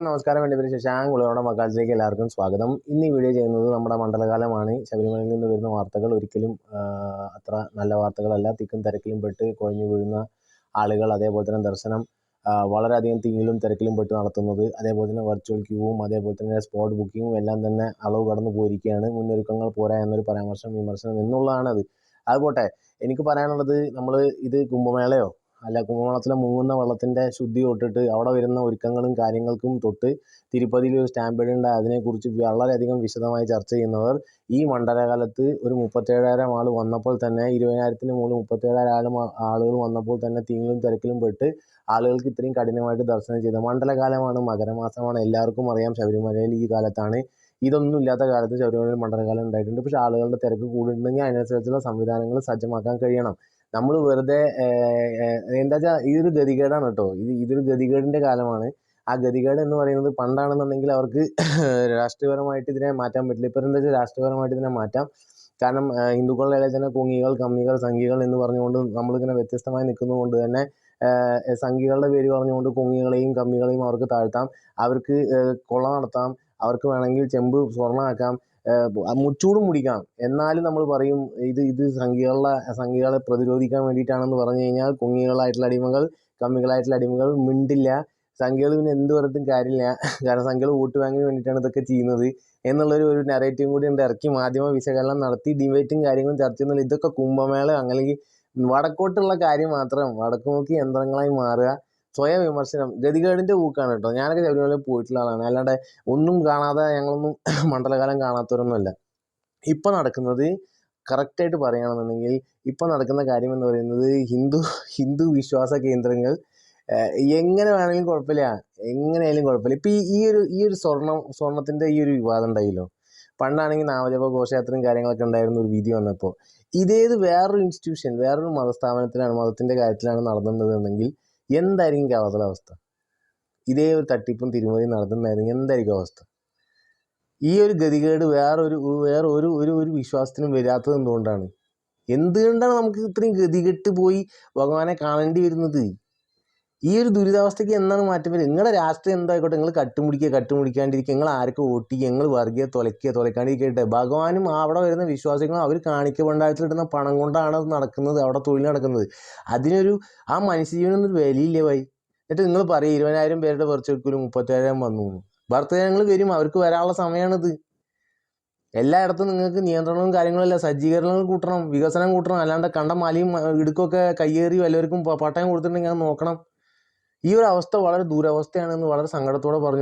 നമസ്കാരം. എൻ്റെ പേര് ശശാങ്ക്. ഉളവയുടെ മക്കാലത്തിലേക്ക് എല്ലാവർക്കും സ്വാഗതം. ഇന്ന് ഈ വീഡിയോ ചെയ്യുന്നത് നമ്മുടെ മണ്ഡലകാലമാണ്. ശബരിമലയിൽ നിന്ന് വരുന്ന വാർത്തകൾ ഒരിക്കലും അത്ര നല്ല വാർത്തകളല്ല. തിക്കും തിരക്കിലും പെട്ട് കുഴഞ്ഞു വീഴുന്ന ആളുകൾ, അതേപോലെ തന്നെ ദർശനം വളരെയധികം തിങ്ങിലും തിരക്കിലും പെട്ട് നടത്തുന്നത്, അതേപോലെ തന്നെ വെർച്വൽ ക്യൂവും അതേപോലെ തന്നെ സ്പോട്ട് ബുക്കിങ്ങും എല്ലാം തന്നെ അളവ് കടന്നു പോയിരിക്കുകയാണ്. മുന്നൊരുക്കങ്ങൾ പോരാ എന്നൊരു വിമർശനം എന്നുള്ളതാണത്. അതുപോട്ടെ, എനിക്ക് പറയാനുള്ളത്, നമ്മൾ ഇത് കുംഭമേളയോ അല്ല കുംഭമേളത്തിലെ മുങ്ങുന്ന വെള്ളത്തിൻ്റെ ശുദ്ധി തൊട്ടിട്ട് അവിടെ വരുന്ന ഒരുക്കങ്ങളും കാര്യങ്ങൾക്കും തൊട്ട് തിരുപ്പതിയിൽ ഒരു സ്റ്റാമ്പ് ഇടേണ്ട അതിനെക്കുറിച്ച് വളരെയധികം വിശദമായി ചർച്ച ചെയ്യുന്നവർ ഈ മണ്ഡലകാലത്ത് ഒരു 37,000 ആൾ വന്നപ്പോൾ തന്നെ 20,000-ന് മുകളിൽ 37,000 ആളുകൾ വന്നപ്പോൾ തന്നെ തിങ്ങിലും തിരക്കിലും പെട്ട് ആളുകൾക്ക് ഇത്രയും കഠിനമായിട്ട് ദർശനം ചെയ്ത മണ്ഡലകാലമാണ്, മകരമാസമാണ്. എല്ലാവർക്കും അറിയാം ശബരിമലയിൽ ഈ കാലത്താണ്. ഇതൊന്നും ഇല്ലാത്ത കാലത്ത് ശബരിമലയിൽ മണ്ഡലകാലം ഉണ്ടായിട്ടുണ്ട്. പക്ഷേ ആളുകളുടെ തിരക്ക് കൂടുന്നുണ്ടെങ്കിൽ അതിനനുസരിച്ചുള്ള സംവിധാനങ്ങൾ സജ്ജമാക്കാൻ കഴിയണം. നമ്മൾ വെറുതെ എന്താ വെച്ചാൽ ഇതൊരു ഗതികേടാണ് കേട്ടോ. ഇതൊരു ഗതികേടിൻ്റെ കാലമാണ്. ആ ഗതികേട് എന്ന് പറയുന്നത് പണ്ടാണെന്നുണ്ടെങ്കിൽ അവർക്ക് രാഷ്ട്രീയപരമായിട്ട് ഇതിനെ മാറ്റാൻ പറ്റില്ല. ഇപ്പം എന്താ വെച്ചാൽ രാഷ്ട്രീയപരമായിട്ട് ഇതിനെ മാറ്റാം. കാരണം ഹിന്ദുക്കളുടെ ഇടയിൽ തന്നെ കുങ്ങികൾ, കമ്മികൾ, സംഘികൾ എന്ന് പറഞ്ഞുകൊണ്ട് നമ്മളിങ്ങനെ വ്യത്യസ്തമായി നിൽക്കുന്നത് കൊണ്ട് തന്നെ സംഘികളുടെ പേര് പറഞ്ഞുകൊണ്ട് കുങ്ങികളെയും കമ്മികളെയും അവർക്ക് താഴ്ത്താം. അവർക്ക് കൊള്ള നടത്താം. അവർക്ക് വേണമെങ്കിൽ ചെമ്പ് സ്വർണ്ണമാക്കാം, മുച്ചൂടും മുടിക്കാം. എന്നാലും നമ്മൾ പറയും ഇത് സംഘികളെ പ്രതിരോധിക്കാൻ വേണ്ടിയിട്ടാണെന്ന് പറഞ്ഞു കഴിഞ്ഞാൽ കുങ്ങികളായിട്ടുള്ള അടിമകൾ, കമ്മികളായിട്ടുള്ള അടിമകൾ മിണ്ടില്ല. സംഘികൾ പിന്നെ എന്ത് പറഞ്ഞിട്ടും കാര്യമില്ല. കാരണം സംഘികൾ വോട്ട് വാങ്ങാൻ വേണ്ടിയിട്ടാണ് ഇതൊക്കെ ചെയ്യുന്നത് എന്നുള്ളൊരു നെറേറ്റീവും കൂടി ഉണ്ട് ഇറക്കി മാധ്യമ വിശകലനം നടത്തി ഡിബേറ്റും കാര്യങ്ങളും ചർച്ച ചെയ്യുന്നില്ല. ഇതൊക്കെ കുംഭമേള അല്ലെങ്കിൽ വടക്കോട്ടുള്ള കാര്യം മാത്രം വടക്ക് നോക്കി യന്ത്രങ്ങളായി മാറുക, സ്വയം വിമർശനം, ഗതികേടിൻ്റെ ഊക്കാണ് കേട്ടോ. ഞാനൊക്കെ ശബരിമലയിൽ പോയിട്ടുള്ള ആളാണ്. അല്ലാണ്ട് ഒന്നും കാണാതെ ഞങ്ങളൊന്നും മണ്ഡലകാലം കാണാത്തവരൊന്നുമല്ല. ഇപ്പം നടക്കുന്നത് കറക്റ്റായിട്ട് പറയുകയാണെന്നുണ്ടെങ്കിൽ ഇപ്പം നടക്കുന്ന കാര്യം എന്ന് പറയുന്നത് ഹിന്ദു വിശ്വാസ കേന്ദ്രങ്ങൾ എങ്ങനെ വേണമെങ്കിലും കുഴപ്പമില്ല, എങ്ങനെയായാലും കുഴപ്പമില്ല. ഇപ്പം ഈ ഒരു സ്വർണത്തിൻ്റെ ഈ ഒരു വിവാദം ഉണ്ടായില്ലോ. പണ്ടാണെങ്കിൽ നാമജപ ഘോഷയാത്രയും കാര്യങ്ങളൊക്കെ ഉണ്ടായിരുന്ന ഒരു വിധി വന്നപ്പോൾ ഇതേത് വേറൊരു ഇൻസ്റ്റിറ്റ്യൂഷൻ, വേറൊരു മതസ്ഥാപനത്തിലാണ്, മതത്തിൻ്റെ കാര്യത്തിലാണ് നടന്നിട്ടുണ്ടെങ്കിൽ എന്തായിരിക്കും കേരളത്തിലെ അവസ്ഥ? ഇതേ ഒരു തട്ടിപ്പും തിരുമതിയും നടത്തുന്നതായിരുന്നു എന്തായിരിക്കും അവസ്ഥ? ഈ ഒരു ഗതികേട് വേറെ ഒരു വിശ്വാസത്തിനും വരാത്തത് എന്തുകൊണ്ടാണ്? എന്തുകൊണ്ടാണ് നമുക്ക് ഇത്രയും ഗതികെട്ട് പോയി ഭഗവാനെ കാണേണ്ടി വരുന്നത്? ഈ ഒരു ദുരിതാവസ്ഥയ്ക്ക് എന്താണ് മാറ്റം വരിക? നിങ്ങളുടെ രാഷ്ട്രീയം എന്തായിക്കോട്ടെ, നിങ്ങൾ കട്ടുമുടിക്കാണ്ടിരിക്കുക, നിങ്ങൾ ആർക്ക് വോട്ട് ചെയ്യുക, നിങ്ങൾ വർഗീയ തൊലക്കാണ്ടിരിക്കട്ടെ. ഭഗവാനും അവിടെ വരുന്ന വിശ്വാസികളും അവർ കാണിക്കപ്പെടാത്തിലിടുന്ന പണം കൊണ്ടാണ് അത് നടക്കുന്നത്, അവിടെ തൊഴിൽ നടക്കുന്നത്. ആ മനുഷ്യജീവനൊന്നും വിലയില്ലേ ഭായി. എന്നിട്ട് നിങ്ങൾ പറയും 20,000 പേരുടെ വെർച്വൽ 37,000 വന്നു. ഭക്തജനങ്ങൾ വരും, അവർക്ക് വരാനുള്ള സമയമാണിത്. എല്ലായിടത്തും നിങ്ങൾക്ക് നിയന്ത്രണവും കാര്യങ്ങളല്ല, സജ്ജീകരണങ്ങൾ കൂട്ടണം, വികസനം കൂട്ടണം. അല്ലാണ്ട് കണ്ട മലയും ഇടുക്കൊക്കെ കയ്യേറി വല്ലവർക്കും പട്ടയം കൊടുത്തിട്ടുണ്ടെങ്കിൽ അത് നോക്കണം. ഈ ഒരു അവസ്ഥ വളരെ ദുരവസ്ഥയാണെന്ന് വളരെ സങ്കടത്തോടെ പറഞ്ഞു.